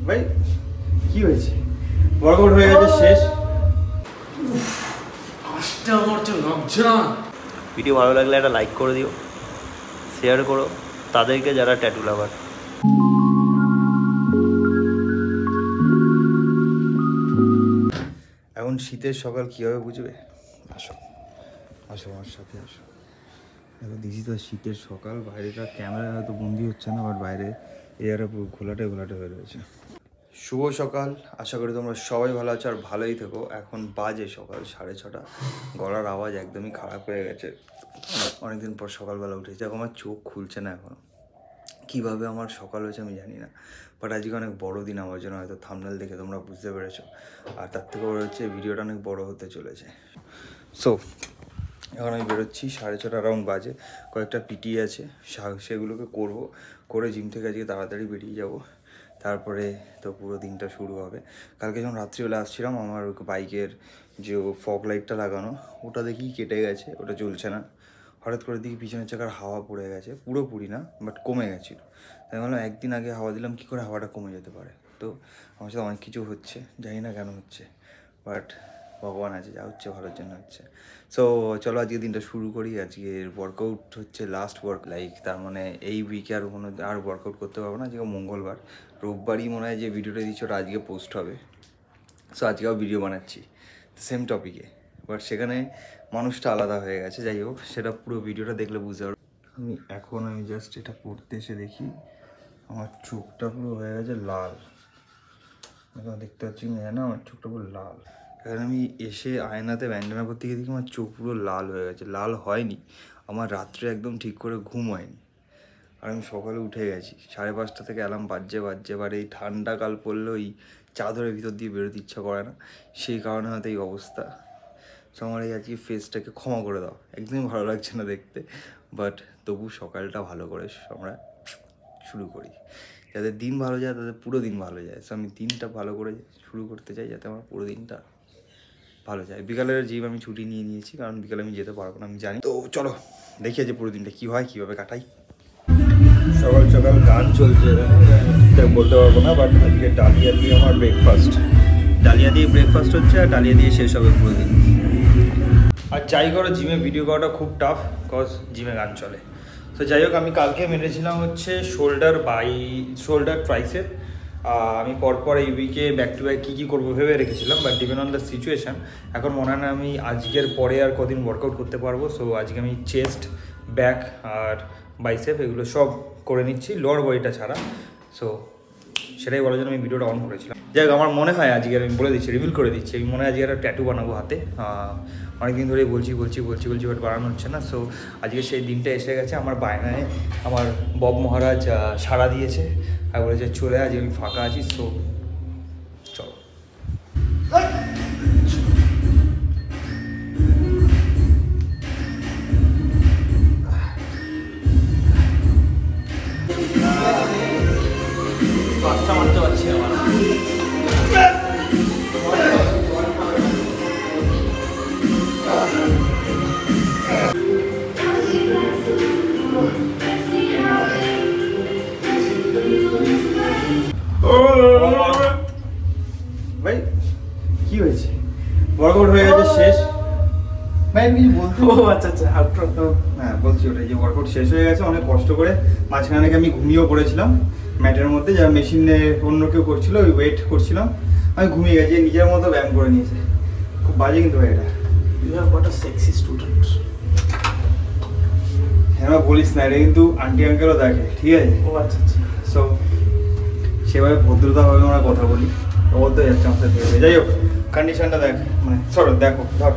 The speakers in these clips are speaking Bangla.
ভাই কি হয়েছে? ওয়ার্কআউট হয়ে গেছে, শেষ। ভিডিও ভালো লাগলে একটা লাইক করে দিও, শেয়ার করো তাদেরকে যারা ট্যাটু লাভার। এখন শীতের সকাল কীভাবে বুঝবে? আসো আসো আমার সাথে আসো। দেখো দিদি তো শীতের সকাল, বাইরেটা ক্যামেরায় হয়তো বন্দি হচ্ছে না, বাট বাইরে এয়ারে পুরো ঘোলাটে ঘোলাটে হয়ে রয়েছে। শুভ সকাল, আশা করি তোমরা সবাই ভালো আছো আর ভালোই থেকো। এখন বাজে সকাল 6:30, গলার আওয়াজ একদমই খারাপ হয়ে গেছে। অনেকদিন পর সকালবেলা উঠেছি, দেখো আমার চোখ খুলছে না এখনও। কীভাবে আমার সকাল হয়েছে আমি জানি না, বাট আজকে অনেক বড় দিন আমার জন্য, হয়তো থাম্বনেল দেখে তোমরা বুঝতে পেরেছো। আর তার থেকে বড় হচ্ছে ভিডিওটা অনেক বড় হতে চলেছে। সো এখন আমি বেরোচ্ছি, 6:30 অ্যারাউন্ড বাজে। কয়েকটা পিটি আছে, সেগুলোকে করে জিম থেকে আজকে তাড়াতাড়ি বেরিয়ে যাব। তারপরে তো পুরো দিনটা শুরু হবে। কালকে যখন রাত্রিবেলা আসছিলাম, আমার বাইকের যে ফগ লাইটটা লাগানো, ওটা দেখি কেটে গেছে, ওটা জ্বলছে না। হঠাৎ করে দেখি পিছনের চাকার হাওয়া পড়ে গেছে, পুরোপুরি না বাট কমে গেছিলো। তাই বললাম একদিন আগে হাওয়া দিলাম, কী করে হাওয়াটা কমে যেতে পারে। তো আমার সাথে অনেক কিছু হচ্ছে, জানি না কেন হচ্ছে, বাট ভগবান আছে, যা হচ্ছে ভালোর জন্য হচ্ছে। সো চলো আজকে দিনটা শুরু করি। আজকের ওয়ার্কআউট হচ্ছে লাস্ট তার মানে এই উইকে আর ওয়ার্কআউট করতে পারবো না। আজকে মঙ্গলবার, রোববারই মনে হয় যে ভিডিওটা দিচ্ছি ওটা আজকে পোস্ট হবে। সো আজকেও ভিডিও বানাচ্ছি সেম টপিকে, বাট সেখানে মানুষটা আলাদা হয়ে গেছে। যাই হোক, সেটা পুরো ভিডিওটা দেখলে বুঝতে পারবো। আমি জাস্ট এটা পড়তে এসে দেখি আমার চোখটা পুরো হয়ে গেছে লাল। দেখতে পাচ্ছি না, আমার চোখটা পুরো লাল। এখন আমি এসে আয়নাতে ব্যান্ডানা করতে গিয়ে দেখি আমার চোখ পুরো লাল হয়ে গেছে। লাল হয়নি, আমার রাত্রে একদম ঠিক করে ঘুম হয়নি। আর আমি সকালে উঠে গেছি 5:30 থেকে অ্যালার্ম বাজছে। এবার এই ঠান্ডাকাল পড়লে ওই চাদরের ভিতর দিয়ে বেরোতে ইচ্ছা করে না, সেই কারণে হয়তো এই অবস্থা। সো আমার এই আজকে ফেসটাকে ক্ষমা করে দাও, একদমই ভালো লাগছে না দেখতে, বাট তবু সকালটা ভালো করে আমরা শুরু করি। যাদের দিন ভালো যায় তাদের পুরো দিন ভালো যায়। সো আমি দিনটা ভালো করে শুরু করতে চাই, যাতে আমার পুরো দিনটা ভালো যায়। বিকালের জিম আমি ছুটি নিয়ে নিয়েছি, কারণ বিকালে আমি যেতে পারবো না, আমি জানি। তো চলো দেখি যে পুরো দিনটা কী হয়, কীভাবে কাটাই। সকাল সকাল গান চলছে, বলতে পারবো না, বাট আজকে ডালিয়া দিয়ে আমার ব্রেকফাস্ট। ডালিয়া দিয়ে ব্রেকফাস্ট হচ্ছে, আর ডালিয়া দিয়ে শেষ হবে পুরো দিন। আর যাই করো, জিমে ভিডিও করাটা খুব টাফ, বিকজ জিমে গান চলে। তো যাই হোক, আমি কালকে মেরেছিলাম হচ্ছে শোল্ডার ট্রাইসেপ। আমি পরপর এই উইকে ব্যাক টু ব্যাক কী করবো ভেবে রেখেছিলাম, but depend on the situation এখন মনে হয় না আমি আজকের পরে আর কদিন ওয়ার্কআউট করতে পারবো। সো আজকে আমি চেস্ট, ব্যাক আর বাইসেপ এগুলো সব করে নিচ্ছি, লোয়ার বডিটা ছাড়া। সো সেটাই বলার জন্য আমি ভিডিওটা অন করেছিলাম। যাই হোক, আমার মনে হয় আজকে আমি বলে দিচ্ছি, রিভিল করে দিচ্ছি, আমি মনে হয় আজকে একটা ট্যাটু বানাবো হাতে। অনেকদিন ধরেই বলছি বাট বানানো হচ্ছে না। সো আজকে সেই দিনটা এসে গেছে। আমার বায়নায় আমার বব মহারাজ সাড়া দিয়েছে আর বলেছে চলে আজ আমি ফাঁকা আছি। সো চলো। বাচ্চা মারতে পারছি আমার। ভাই কি হয়েছে? ওয়ার্কআউট হয়ে গেছে, শেষ। ভাই আমি বলতে আচ্ছা আউটরো তো হ্যাঁ বলছি, ওটাই যে ওয়ার্কআউট শেষ হয়ে গেছে অনেক কষ্ট করে। মাঝখানে আমি ঘুমিয়েও পড়েছিলাম ম্যাটের মধ্যে, যারা মেশিনে অন্য কেউ করছিল, ওই ওয়েট করছিলাম, আমি ঘুমিয়ে গেছি, নিজের মতো ব্যায়াম করে নিয়েছে। খুব বাজে কিন্তু ভাই এটা। You have got a sexy student. হ্যাঁ বলিস না, এটা কিন্তু আন্টি আঙ্কেলও দেখে, ঠিক আছে? ও আচ্ছা। সো সেভাবে ভদ্রতাভাবে আমরা কথা বলি, অবদ্ধ যাচ্ছে আমার সাথে। যাই হোক, কন্ডিশনটা দেখ, মানে দেখো ধর।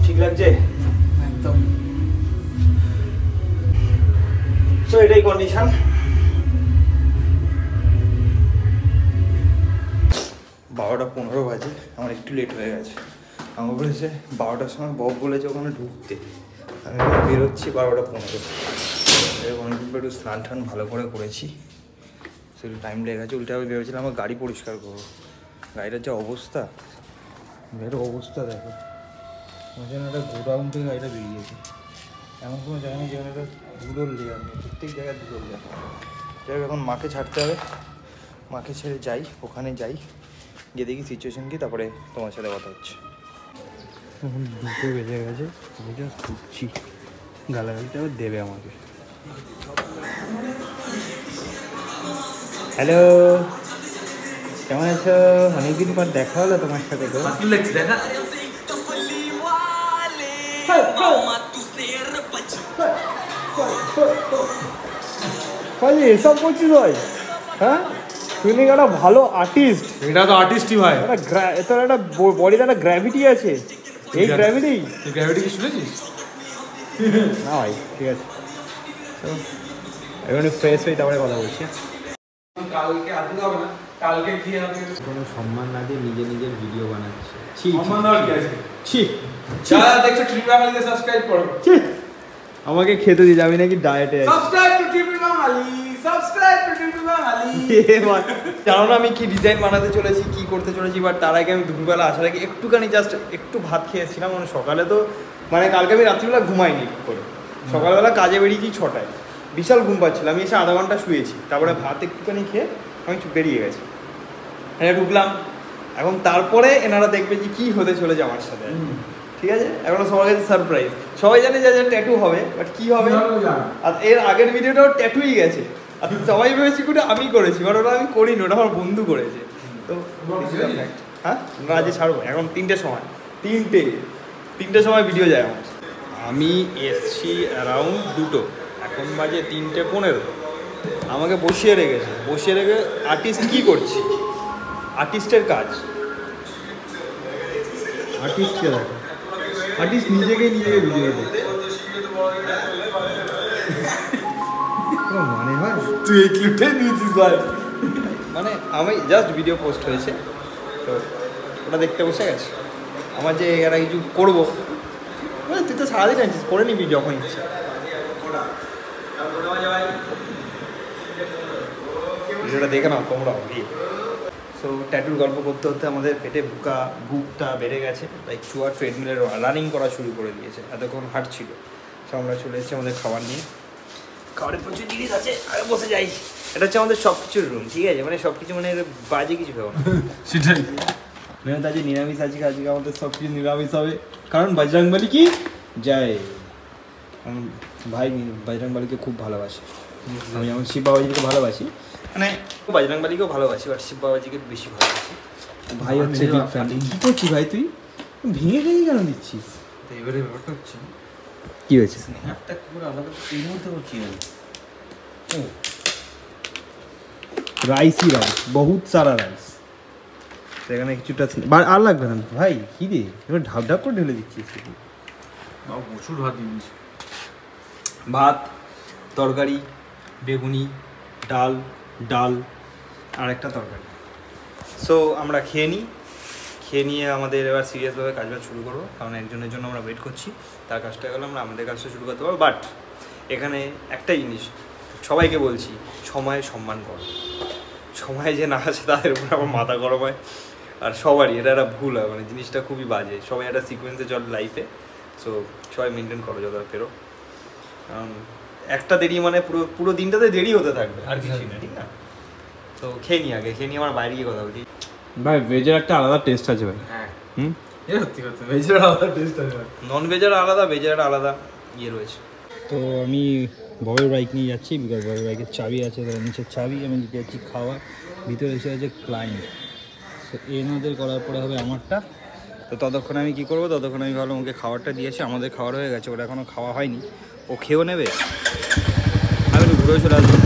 ঠিক লাগছে একদম। তো এটাই কন্ডিশন। 12:15 বাজে, আমার একটু লেট হয়ে গেছে। আমার বলেছে 12টার সময় বব বলেছে ওখানে ঢুকতে, আমি বেরোচ্ছি 12:15। অনেকদিন পর একটু স্নান টান ভালো করে করেছি, সেটা টাইম লেগে গেছে। উল্টে আমি ভেবেছিলাম আমার গাড়ি পরিষ্কার করবো, গাড়িটার যা অবস্থা, গাড়িটার অবস্থা দেখো, যেন একটা গোডাউন থেকে গাড়িটা বেরিয়েছে। এমন কোনো জায়গা নেই যেখানে একটা ধুলোর লেয়ার নেই, প্রত্যেক জায়গায় ধুলোর লেয়ার। যাই হোক, এখন মাকে ছাড়তে হবে, মাকে ছেড়ে যাই, ওখানে যাই, গিয়ে দেখি সিচুয়েশন কি, তারপরে তোমার সাথে কথা হচ্ছে। এখন 2 বেজে গেছে, আমি জাস্ট ঢুকছি, গালাগালিটা দেবে আমাকে। হ্যালো, কেমন আছো? অনেকদিন পর দেখা হলো তোমার সাথে। তো দেখা এসব করছিস ভাই? হ্যাঁ, তুই নাকি একটা ভালো আর্টিস্ট। এটা তো আর্টিস্টই ভাই। তোর একটা বডিতে একটা গ্র্যাভিটি আছে। এই গ্র্যাভিটি, তুই গ্র্যাভিটি কি শুনেছিস? না ভাই, ঠিক আছে, এখন ফ্রেশ হয়ে তারপরে কথা বলছি। কালকে আসতে হবে না, কালকে গিয়ে আমি কোনো সম্মান না দিয়ে নিজে নিজের ভিডিও বানাচ্ছে। সম্মান দেওয়ার কি আছে? ছি, যারা দেখছো ট্রিপল বাঙালিকে সাবস্ক্রাইব করো। আমাকে খেতে দিয়ে যাবি নাকি ডায়েটে? Subscribe to triple Bangali, subscribe to triple Bangali. জানো না আমি কি ডিজাইন বানাতে চলেছি, কি করতে চলেছি, বাট তার আগে আমি দুপুরবেলা আসার আগে একটুখানি জাস্ট একটু ভাত খেয়েছিলাম। মানে সকালে তো, মানে কালকে আমি রাত্রিবেলা ঘুমাইনি করে, সকালবেলা কাজে বেরিয়েছি 6টায়, বিশাল ঘুম পাচ্ছিল, আমি এসে আধা ঘন্টা শুয়েছি, তারপরে ভাত একটুখানি খেয়ে আমি বেরিয়ে গেছি, ঢুকলাম। এখন তারপরে এনারা দেখবে যে কী হতে চলেছে আমার সাথে, ঠিক আছে? এখনো সবার কাছে সারপ্রাইজ। সবাই জানে যে ট্যাটু হবে, বাট কী হবে, আর এর আগের ভিডিওটাও ট্যাটুই গেছে, আর সবাই ভেবেছি ওটা আমি করেছি, বাট ওটা আমি করিনি, ওটা আমার বন্ধু করেছে। তো হ্যাঁ, আমরা আজকে ছাড়বো এখন 3টের সময়, 3টের সময় ভিডিও যায় আমার। আমি এসছি অ্যারাউন্ড 2টো, এখন বাজে 3:15। আমাকে বসিয়ে রেখে আর্টিস্ট কী করছি, আর্টিস্টের কাজ। আর্টিস্টকে দেখো, আর্টিস্ট নিজেকে ভিডিও দেখছে, মানে হয়? তুই এই ক্লিপটাই নিয়েছিস ভাই? মানে আমি জাস্ট ভিডিও পোস্ট হয়েছে, তো ওটা দেখতে বসে গেছে। আমার যে এরা কিছু করবো, তুই তো সারাদিন আছিস, করে নিবি যখন ইচ্ছা। ভিডিওটা দেখে নাও তোমরা। সো ট্যাটুর গল্প করতে করতে আমাদের পেটে ভুকটা বেড়ে গেছে, তাই চুয়ার ট্রেডমিলের রানিং করা শুরু করে দিয়েছে। এতক্ষণ হাঁটছিল, সো আমরা চলে এসেছি আমাদের খাবার নিয়ে। খাবারের প্রচুর জিনিস আছে, আগে বসে যাই। এটা হচ্ছে আমাদের সব কিছুর রুম, ঠিক আছে? মানে সব কিছু, মানে বাজে কিছু ভেবো না। সেটাই। মেহনত আছে, নিরামিষ আজকে আমাদের সব কিছু নিরামিষ হবে, কারণ বজরংবলী কি জয়। ভাই বজরংবলীকে খুব ভালোবাসি, আমি যেমন শিব বাবাজিকে ভালোবাসি, মানে বজরংবলীকেও ভালোবাসি, বাট শিব বাবাজিকে বেশি ভালোবাসি। ভাই হচ্ছে বিগ ফ্যান। কী করছিস ভাই তুই? ভেঙে কেন দিচ্ছিস? তো এবারে ব্যাপারটা হচ্ছে কী হয়েছে? স্ন্যাপটা পুরো আলাদা এই মুহূর্তে করছি না। রাইসই রাইস, বহুত সারা রাইস, সেখানে কিছুটা আর লাগবে না ভাই। কী রে, এবার ঢাপ করে ঢেলে দিচ্ছিস? প্রচুর ভাত দিয়েছি। ভাত, তরকারি, বেগুনি, ডাল আর একটা তরকারি। সো আমরা খেয়ে নিয়ে আমাদের এবার সিরিয়াসভাবে কাজবাজ শুরু করবো, কারণ একজনের জন্য আমরা ওয়েট করছি। তার কাজটা গেলে আমরা আমাদের কাজটা শুরু করতে পারবো। বাট এখানে একটা জিনিস সবাইকে বলছি, সময়ে সম্মান করো। সময় যে না আসে তাদের উপরে আমার মাথা গরম হয়, আর সবারই এটা একটা ভুল হয়, মানে জিনিসটা খুবই বাজে। সবাই একটা সিকোয়েন্সে চলে লাইফে, সো সবাই মেনটেন করো যতটা পেরো, কারণ একটা দেরি মানে পুরো দিনটাতে দেরি হতে থাকবে, আর কিছুই না, ঠিক না? তো খেয়ে নিই আমার বাইরে গিয়ে কথা বলছি। ভাই ভেজের একটা আলাদা টেস্ট আছে ভাই। হ্যাঁ, হুম, সত্যি কথা, ভেজের আলাদা টেস্ট আছে, নন ভেজের আলাদা, ভেজের একটা আলাদা ইয়ে রয়েছে। তো আমি ববের বাইক নিয়ে যাচ্ছি, বিকজ ববের বাইকের চাবি আছে, নিচের চাবি। আমি দিতে যাচ্ছি খাওয়া, ভিতরে এসে আছে ক্লায়েন্ট। তো এনাদের করার পরে হবে আমারটা। তো ততক্ষণ আমি কী করবো, ততক্ষণ আমি ভাবলাম ওকে খাবারটা দিয়েছি, আমাদের খাবার হয়ে গেছে, ওটা এখনও খাওয়া হয়নি, ও খেয়েও নেবে, আমি একটু ঘুরে চলে আসবো।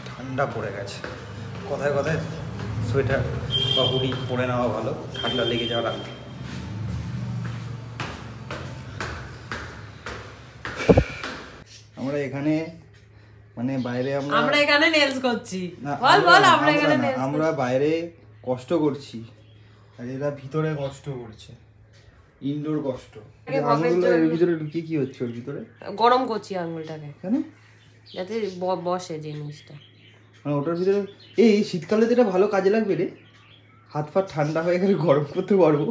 ঠান্ডা পড়ে গেছে, কথায় কথায় সোয়েটার বা হুডি পরে নেওয়া ভালো, ঠান্ডা লেগে যাওয়ার আগে। আমরা এখানে মানে বাইরে আমরা এখানে নেলস করছি, না, বল আমরা এখানে নেলস আমরা বাইরে কষ্ট করছি, আর এরা ভিতরে কষ্ট করছে। ইনডোর কষ্ট। আগে বকের আঙুলগুলো জন্য- এর ভিতরে ঢুকিয়ে কি হচ্ছে ওর ভিতরে? গরম করছি আঙুলটাকে কেন? যাতে বসে জিনিসটা। মানে ওটার ভিতরে এই শীতকালে তো এটা ভালো কাজে লাগবে রে, হাত পা ঠান্ডা হয়ে গেলে গরম করতে পারবো।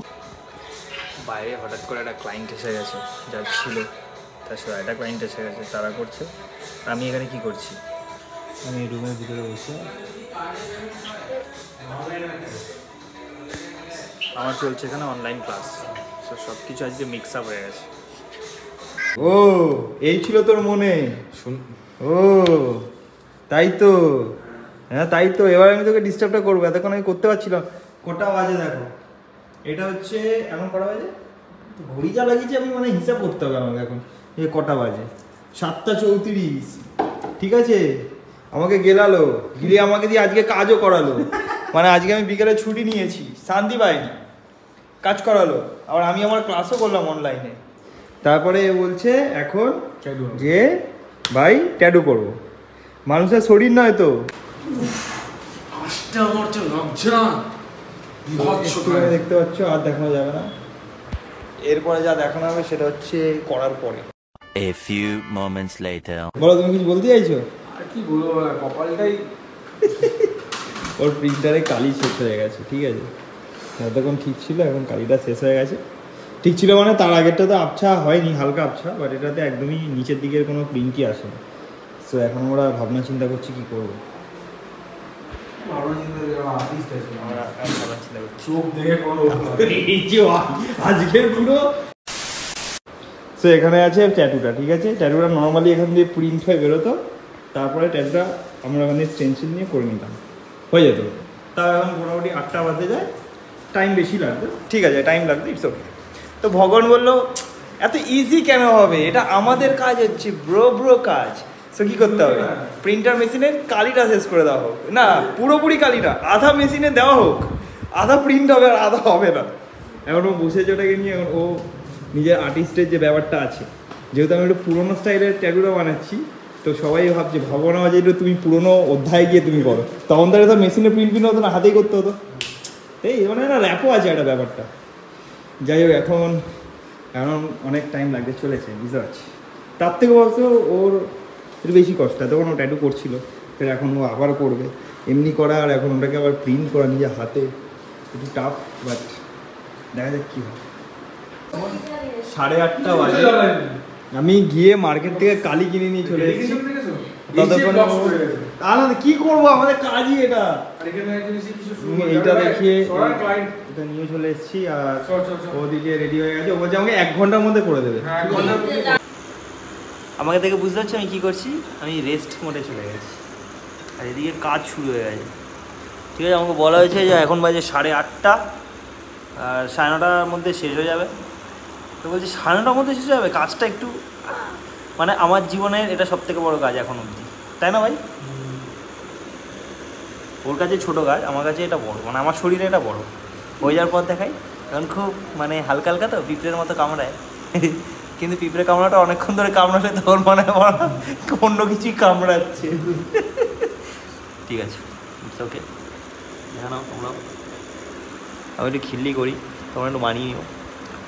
বাইরে হঠাৎ করে একটা ক্লায়েন্ট এসে গেছে, যা ছিল তার সাথে একটা ক্লায়েন্ট এসে গেছে, তারা করছে। আমি এখানে কি করছি? আমি রুমের ভিতরে বসে আমার চলছে এখানে অনলাইন ক্লাস, তো সব কিছু আজকে মিক্স আপ হয়ে গেছে। ও এই ছিল তোর মনে? ও তাই তো, হ্যাঁ তাই তো। এবার আমি তোকে ডিস্টার্বটা করবো, এতক্ষণ আমি করতে পারছিলাম। কটা বাজে দেখো, এটা হচ্ছে এখন কটা বাজে? ঘড়ি যা লাগিয়েছি আমি, মানে হিসাব করতে হবে আমাকে এখন। এই কটা বাজে? 7:34। ঠিক আছে, আমাকে গেলালো গিয়ে আমাকে দিয়ে আজকে কাজও করালো। মানে আজকে আমি বিকেলে ছুটি নিয়েছি, শান্তি পাইনি, কাজ করালো। আবার আমি আমার ক্লাসও করলাম অনলাইনে। তারপরে বলছে এখন যে ভাই ট্যাটু করবো। মানুষের শরীর নয় তো, একটুখানি দেখতে পাচ্ছ, আর দেখানো যাবে না। এরপরে যা দেখানো হবে সেটা হচ্ছে করার পরে। A few moments later. বলো, তুমি কিছু বলতে চাইছো? আর কি বলবো, কপালটাই ওর প্রিন্টারে কালি শেষ হয়ে গেছে, ঠিক আছে। এতক্ষণ ঠিক ছিল, এখন কালিটা শেষ হয়ে গেছে। ঠিক ছিল মানে তার আগেরটা তো আবছা হয়নি, হালকা আবছা, বাট এটাতে একদমই নিচের দিকের কোনো প্রিন্টই আসে না। সো এখন আমরা ভাবনা চিন্তা করছি কি করবো। আজকে পুরো সো এখানে আছে ট্যাটুটা, ঠিক আছে। ট্যাটুটা নর্মালি এখান দিয়ে প্রিন্ট হয়ে বেরোতো, তারপরে ট্যাটুটা আমরা ওখানে স্টেনসিল নিয়ে করে নিতাম, হয়ে যেত। তা এখন মোটামুটি 8টা বাজে যায়, টাইম বেশি লাগবে, ঠিক আছে, টাইম লাগবে, ইটস ওকে। তো ভগবান বললো এত ইজি কেন হবে, এটা আমাদের কাজ হচ্ছে, ব্রো কাজ। সো কী করতে হবে, প্রিন্টার মেশিনের কালিটা শেষ করে দেওয়া হোক, না পুরোপুরি কালিটা, আধা মেশিনে দেওয়া হোক, আধা প্রিন্ট হবে আর আধা হবে না। এখন ও বসেছে ওটাকে নিয়ে। এখন ও নিজের আর্টিস্টের যে ব্যাপারটা আছে, যেহেতু আমি একটু পুরোনো স্টাইলের ট্যাটুটা বানাচ্ছি, তো সবাই ভাবছে, ভাবো না যে তুমি পুরোনো অধ্যায়ে গিয়ে তুমি করো, তখন তাহলে তো মেশিনে প্রিন্ট হতো না, হাতেই করতে হতো। এই মানে না র্যাপও আছে একটা ব্যাপারটা। যাই হোক, এখন অনেক টাইম লাগতে চলেছে, বুঝতে পারছি। তার থেকে বলতো ওর একটু বেশি কষ্ট, তখন ও ট্যাটু করছিল, ফের এখন ও আবার করবে। এমনি করা আর এখন ওটাকে আবার প্রিন্ট করা নিজের হাতে একটু টাফ, বাট দেখা যাক কী হয়। 8:30 বাজে, আমি গিয়ে মার্কেট থেকে কালি কিনে নিয়ে চলে এসেছি। ততক্ষণ কি করবো, আমাদের কাজই এটা। এইটা দেখিয়ে এটা নিয়ে চলে এসেছি, আর ওদিকে রেডি হয়ে গেছে। ও বলছে আমাকে 1 ঘন্টার মধ্যে করে দেবে। আমাকে দেখে বুঝতে পারছি আমি কী করছি, আমি রেস্ট মোডে চলে গেছি, আর এদিকে কাজ শুরু হয়ে গেছে। ঠিক আছে, আমাকে বলা হয়েছে যে এখন বাজে 8:30, আর 9:30 মধ্যে শেষ হয়ে যাবে। তো বলছি 9:30 মধ্যে শেষ হয়ে যাবে, কাজটা একটু, মানে আমার জীবনের এটা সবথেকে বড় কাজ এখন অবধি, তাই না ভাই? ওর কাছে ছোটো কাজ, আমার কাছে এটা বড়, মানে আমার শরীরে এটা বড়। হয়ে যাওয়ার পর দেখাই, কারণ খুব মানে হালকা হালকা তো, পিঁপড়ের মতো কামড়ায়। কিন্তু পিঁপড়ে কামড়াটা অনেকক্ষণ ধরে কামড়ালে তখন মনে হয় অন্য কিছুই কামড়াচ্ছে। ঠিক আছে, ইটস ওকে, জানাও তোমরাও। আমি একটু খিল্লি করি, তোমরা একটু মানিয়ে নিও।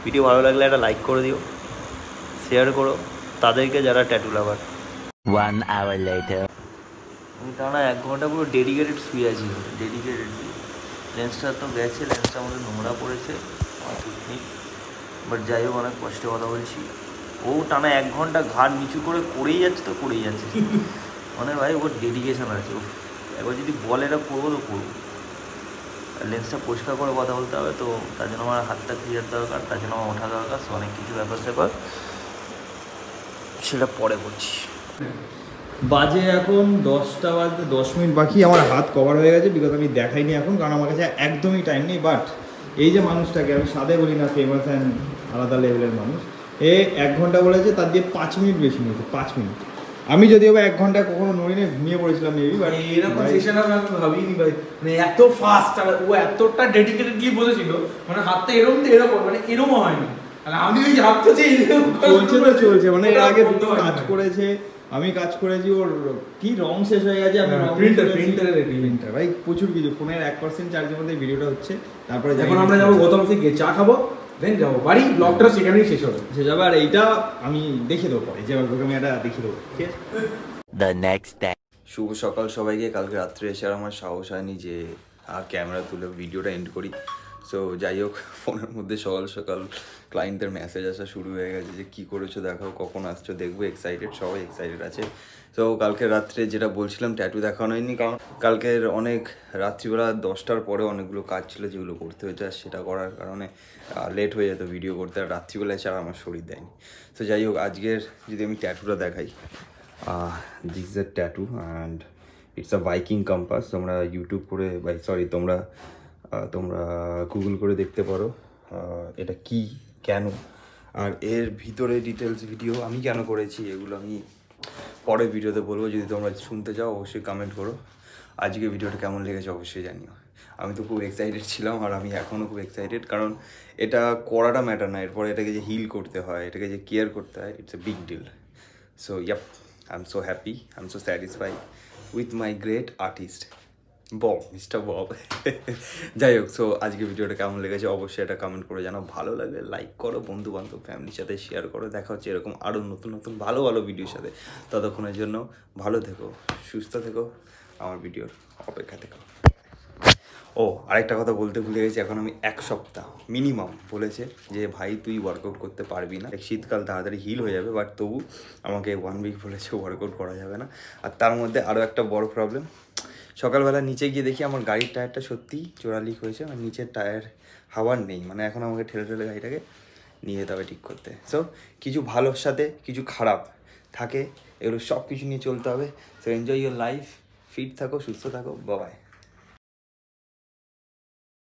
ভিডিও ভালো লাগলে একটা লাইক করে দিও, শেয়ার করো তাদেরকে যারা ট্যাটু লাভার। 1 hour later. আমি টানা 1 ঘন্টা পুরো ডেডিকেটেড শুয়ে আছি, ডেডিকেটেড। লেন্সটা তো গেছে, লেন্সটা আমাদের নোংরা পড়েছে, আমার ঠিক নেই, বাট যাই হোক অনেক কষ্টে কথা বলছি। ও টানা 1 ঘন্টা ঘাড় নিচু করে করেই যাচ্ছে, তো করেই যাচ্ছে। মানে ভাই ওর ডেডিকেশন আছে, ও একবার যদি বলে এটা করবো তো করবো। লেন্সটা পরিষ্কার করে কথা বলতে হবে, তো তার জন্য আমার হাতটা ক্লিয়ার দরকার, তার জন্য আমার ওঠা দরকার, অনেক কিছু ব্যাপার স্যাপার, সেটা পরে করছি। বাজে এখন 10টা বাজতে 10 মিনিট বাকি, আমার হাত কভার হয়ে গেছে, বিকজ আমি দেখাইনি এখন, কারণ আমার কাছে একদমই টাইম নেই। বাট এই যে মানুষটাকে আমি সাদে বলি না, ফেমাস অ্যান্ড আলাদা লেভেলের মানুষ, এ 1 ঘন্টা বলেছে, তার দিয়ে 5 মিনিট বেশি নিয়েছে, 5 মিনিট। আমি যদিও বা 1 ঘন্টা কখনো নড়িনে ঘুমিয়ে পড়েছিলাম মেবি, বাট এরকম সেশন আমি ভাবিনি ভাই, মানে এত ফাস্ট, আর ও এতটা ডেডিকেটেডলি বসেছিল, মানে হাতটা এরকম তো এরকম, মানে এরকমও হয়নি। আর আমি ওই হাতটা যে চলছে তো চলছে, মানে এর আগে কাজ করেছে, আমি কাজ করেছি, ওর কি রং শেষ হয়ে গেছে, আমি প্রিন্টার ভাই প্রচুর কিছু, ফোনের 1% চার্জের মধ্যে ভিডিওটা হচ্ছে। তারপরে এখন আমরা যাবো গৌতম থেকে চা খাবো, দেন যাবো বাড়ি, ব্লগটা সেখানেই শেষ হবে। সে যাবে, আর এইটা আমি দেখিয়ে দেবো পরে, যে তোকে আমি এটা দেখিয়ে দেবো, ঠিক আছে? The next day. শুভ সকাল সবাইকে। কালকে রাত্রে এসে আর আমার সাহস হয়নি যে ক্যামেরা তুলে ভিডিওটা এন্ড করি। সো যাই হোক, ফোনের মধ্যে সকাল সকাল ক্লায়েন্টের মেসেজ আসা শুরু হয়ে গেছে যে কী করেছো দেখাও, কখন আসছো দেখবো, এক্সাইটেড, সবাই এক্সাইটেড আছে। তো কালকে রাত্রে যেটা বলছিলাম, ট্যাটু দেখানো হয়নি, কারণ কালকের অনেক রাত্রিবেলা 10টার পরে অনেকগুলো কাজ ছিল যেগুলো করতে হয়েছে, আর সেটা করার কারণে লেট হয়ে যেত ভিডিও করতে, আর রাত্রিবেলায় ছাড়া আমার শরীর দেয়নি। তো যাই হোক, আজকের যদি আমি ট্যাটুটা দেখাই, this is a tattoo and it's a Viking compass. তোমরা ইউটিউব করে তোমরা গুগল করে দেখতে পারো এটা কি, কেন, আর এর ভিতরে ডিটেলস ভিডিও আমি কেন করেছি এগুলো আমি পরের ভিডিওতে বলবো। যদি তোমরা শুনতে চাও অবশ্যই কমেন্ট করো। আজকে ভিডিওটা কেমন লেগেছে অবশ্যই জানিও। আমি তো খুব এক্সাইটেড ছিলাম, আর আমি এখনও খুব এক্সাইটেড, কারণ এটা করাটা ম্যাটার না, এরপরে এটাকে যে হিল করতে হয়, এটাকে যে কেয়ার করতে হয়, it's a big deal. So yep, I'm so happy, I'm so satisfied with my great artist, Bob, Mr. Bob. যাই হোক, সো আজকে ভিডিওটা কেমন লেগেছে অবশ্যই এটা কমেন্ট করে জানাও। ভালো লাগে লাইক করো, বন্ধু বান্ধব ফ্যামিলির সাথে শেয়ার করো। দেখা হচ্ছে এরকম আরও নতুন নতুন ভালো ভালো ভিডিওর সাথে। ততক্ষণের জন্য ভালো থেকো, সুস্থ থেকো, আমার ভিডিওর অপেক্ষা থেকো। ও আরেকটা কথা বলতে ভুলে গেছি, এখন আমি 1 সপ্তাহ মিনিমাম বলেছে যে ভাই তুই ওয়ার্কআউট করতে পারবি না, শীতকাল তাড়াতাড়ি হিল হয়ে যাবে, বাট তবু আমাকে 1 উইক বলেছে ওয়ার্কআউট করা যাবে না। আর তার মধ্যে আরও একটা বড় প্রবলেম, সকালবেলা নিচে গিয়ে দেখি আমার গাড়ির টায়ারটা সত্যিই চোরা লিক হয়েছে, আর নিচের টায়ার হাওয়ার নেই, মানে এখন আমাকে ঠেলে ঠেলে গাড়িটাকে নিয়ে যেতে হবে ঠিক করতে। সো কিছু ভালোর সাথে কিছু খারাপ থাকে, এগুলো সব কিছু নিয়ে চলতে হবে। So enjoy your life, fit থাকো, সুস্থ থাকো, বাই।